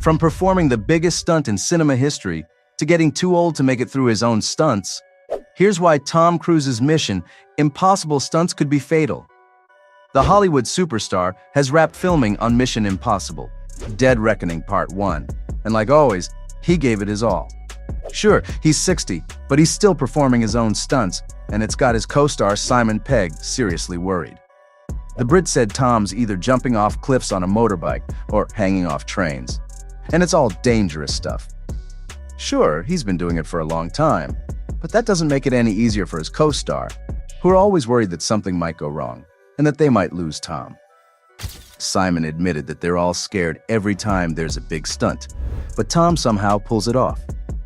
From performing the biggest stunt in cinema history to getting too old to make it through his own stunts, here's why Tom Cruise's Mission Impossible stunts could be fatal. The Hollywood superstar has wrapped filming on Mission Impossible: Dead Reckoning Part 1, and like always, he gave it his all. Sure, he's 60, but he's still performing his own stunts, and it's got his co-star Simon Pegg seriously worried. The Brit said Tom's either jumping off cliffs on a motorbike or hanging off trains. And it's all dangerous stuff. Sure, he's been doing it for a long time, but that doesn't make it any easier for his co-star, who are always worried that something might go wrong and that they might lose Tom. Simon admitted that they're all scared every time there's a big stunt, but Tom somehow pulls it off.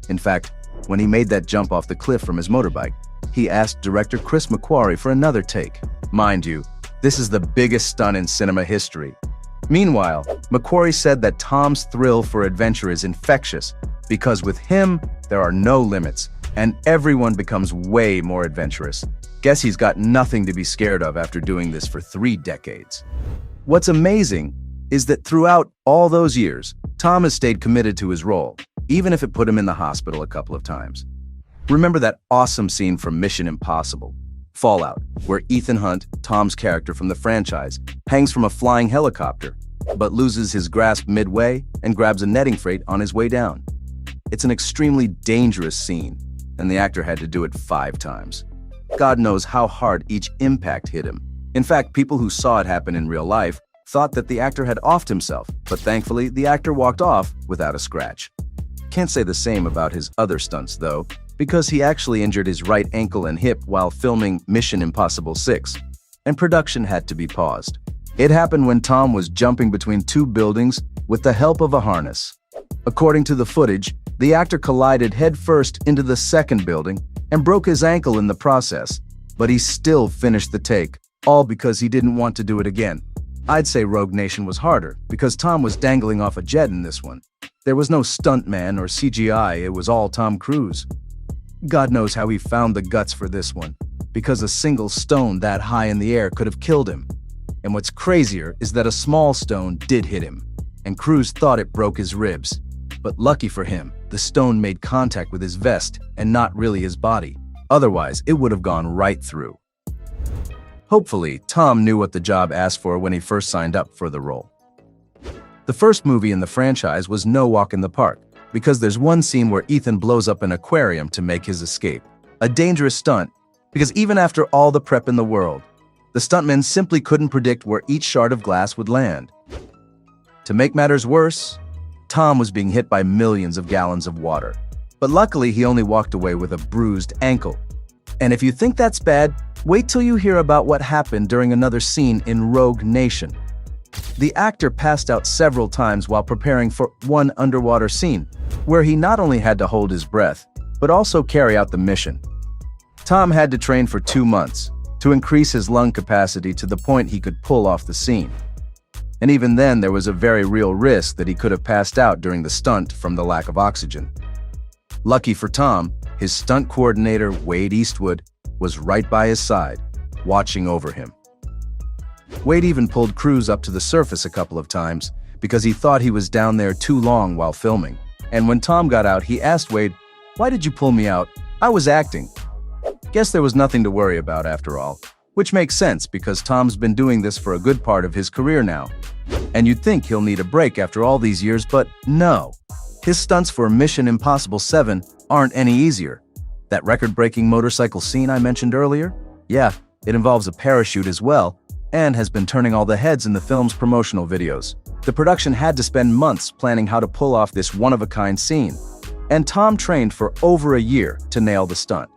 In fact, when he made that jump off the cliff from his motorbike, he asked director Chris McQuarrie for another take. Mind you, this is the biggest stunt in cinema history. Meanwhile, McQuarrie said that Tom's thrill for adventure is infectious because with him, there are no limits, and everyone becomes way more adventurous. Guess he's got nothing to be scared of after doing this for 3 decades. What's amazing is that throughout all those years, Tom has stayed committed to his role, even if it put him in the hospital a couple of times. Remember that awesome scene from Mission Impossible: Fallout, where Ethan Hunt, Tom's character from the franchise, hangs from a flying helicopter, but loses his grasp midway and grabs a netting freight on his way down. It's an extremely dangerous scene, and the actor had to do it 5 times. God knows how hard each impact hit him. In fact, people who saw it happen in real life thought that the actor had offed himself, but thankfully the actor walked off without a scratch. Can't say the same about his other stunts though, because he actually injured his right ankle and hip while filming Mission Impossible 6, and production had to be paused. It happened when Tom was jumping between 2 buildings with the help of a harness. According to the footage, the actor collided headfirst into the second building and broke his ankle in the process, but he still finished the take, all because he didn't want to do it again. I'd say Rogue Nation was harder, because Tom was dangling off a jet in this one. There was no stuntman or CGI, it was all Tom Cruise. God knows how he found the guts for this one, because a single stone that high in the air could have killed him. And what's crazier is that a small stone did hit him, and Cruise thought it broke his ribs. But lucky for him, the stone made contact with his vest and not really his body. Otherwise, it would have gone right through. Hopefully, Tom knew what the job asked for when he first signed up for the role. The first movie in the franchise was no walk in the park, because there's one scene where Ethan blows up an aquarium to make his escape. A dangerous stunt, because even after all the prep in the world, the stuntmen simply couldn't predict where each shard of glass would land. To make matters worse, Tom was being hit by millions of gallons of water. But luckily, he only walked away with a bruised ankle. And if you think that's bad, wait till you hear about what happened during another scene in Rogue Nation. The actor passed out several times while preparing for one underwater scene, where he not only had to hold his breath, but also carry out the mission. Tom had to train for 2 months to increase his lung capacity to the point he could pull off the scene. And even then, there was a very real risk that he could have passed out during the stunt from the lack of oxygen. Lucky for Tom, his stunt coordinator, Wade Eastwood, was right by his side, watching over him. Wade even pulled Cruise up to the surface a couple of times because he thought he was down there too long while filming. And when Tom got out, he asked Wade, "Why did you pull me out? I was acting." Guess there was nothing to worry about after all, which makes sense because Tom's been doing this for a good part of his career now. And you'd think he'll need a break after all these years, but no. His stunts for Mission Impossible 7 aren't any easier. That record-breaking motorcycle scene I mentioned earlier? Yeah, it involves a parachute as well, and has been turning all the heads in the film's promotional videos. The production had to spend months planning how to pull off this one-of-a-kind scene, and Tom trained for over a year to nail the stunt.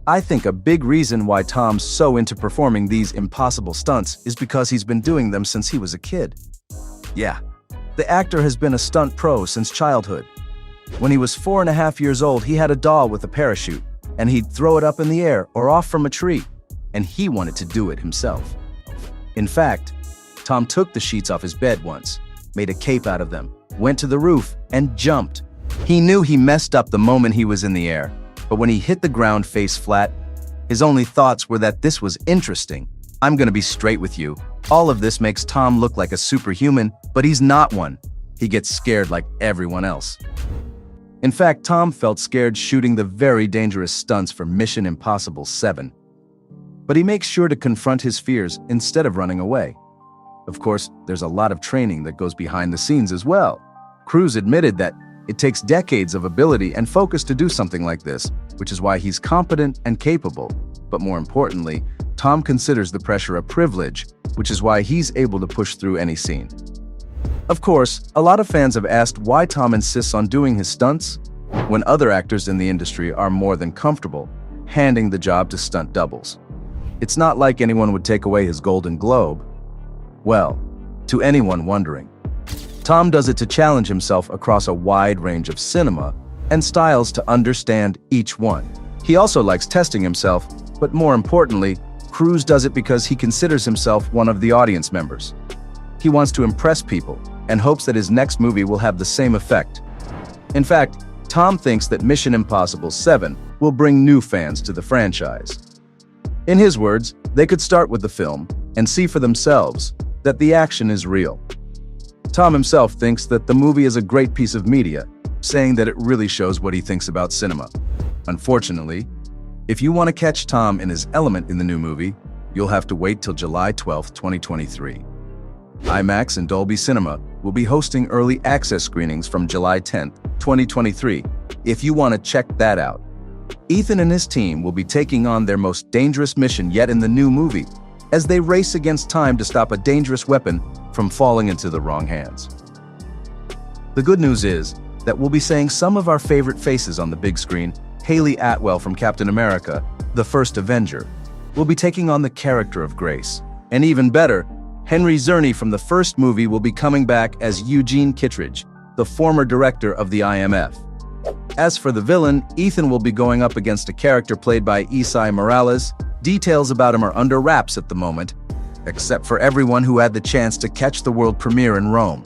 I think a big reason why Tom's so into performing these impossible stunts is because he's been doing them since he was a kid. Yeah, the actor has been a stunt pro since childhood. When he was 4.5 years old, he had a doll with a parachute, and he'd throw it up in the air or off from a tree, and he wanted to do it himself. In fact, Tom took the sheets off his bed once, made a cape out of them, went to the roof, and jumped. He knew he messed up the moment he was in the air, but when he hit the ground face flat, his only thoughts were that this was interesting. I'm gonna be straight with you. All of this makes Tom look like a superhuman, but he's not one. he gets scared like everyone else. In fact, Tom felt scared shooting the very dangerous stunts for Mission Impossible 7. But he makes sure to confront his fears instead of running away. Of course, there's a lot of training that goes behind the scenes as well. Cruise admitted that it takes decades of ability and focus to do something like this, which is why he's competent and capable. But more importantly, Tom considers the pressure a privilege, which is why he's able to push through any scene. Of course, a lot of fans have asked why Tom insists on doing his stunts when other actors in the industry are more than comfortable handing the job to stunt doubles. It's not like anyone would take away his Golden Globe. Well, to anyone wondering, Tom does it to challenge himself across a wide range of cinema and styles to understand each one. He also likes testing himself, but more importantly, Cruise does it because he considers himself one of the audience members. He wants to impress people and hopes that his next movie will have the same effect. In fact, Tom thinks that Mission Impossible 7 will bring new fans to the franchise. In his words, they could start with the film and see for themselves that the action is real. Tom himself thinks that the movie is a great piece of media, saying that it really shows what he thinks about cinema. Unfortunately, if you want to catch Tom in his element in the new movie, you'll have to wait till July 12, 2023. IMAX and Dolby Cinema will be hosting early access screenings from July 10, 2023, if you want to check that out. Ethan and his team will be taking on their most dangerous mission yet in the new movie, as they race against time to stop a dangerous weapon from falling into the wrong hands. The good news is that we'll be seeing some of our favorite faces on the big screen. Haley Atwell from Captain America, the First Avenger, will be taking on the character of Grace. And even better, Henry Czerny from the first movie will be coming back as Eugene Kittredge, the former director of the IMF. As for the villain, Ethan will be going up against a character played by Esai Morales. Details about him are under wraps at the moment, except for everyone who had the chance to catch the world premiere in Rome.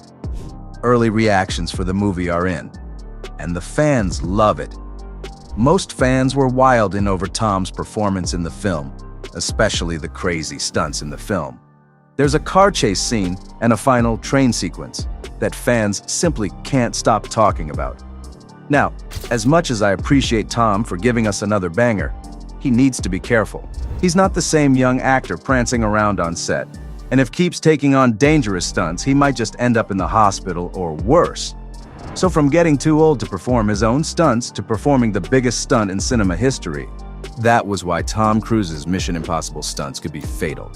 Early reactions for the movie are in, and the fans love it. Most fans were wild in over Tom's performance in the film, especially the crazy stunts in the film. There's a car chase scene and a final train sequence that fans simply can't stop talking about. Now, as much as I appreciate Tom for giving us another banger, he needs to be careful. He's not the same young actor prancing around on set, and if keeps taking on dangerous stunts, he might just end up in the hospital or worse. So from getting too old to perform his own stunts to performing the biggest stunt in cinema history, that was why Tom Cruise's Mission Impossible stunts could be fatal.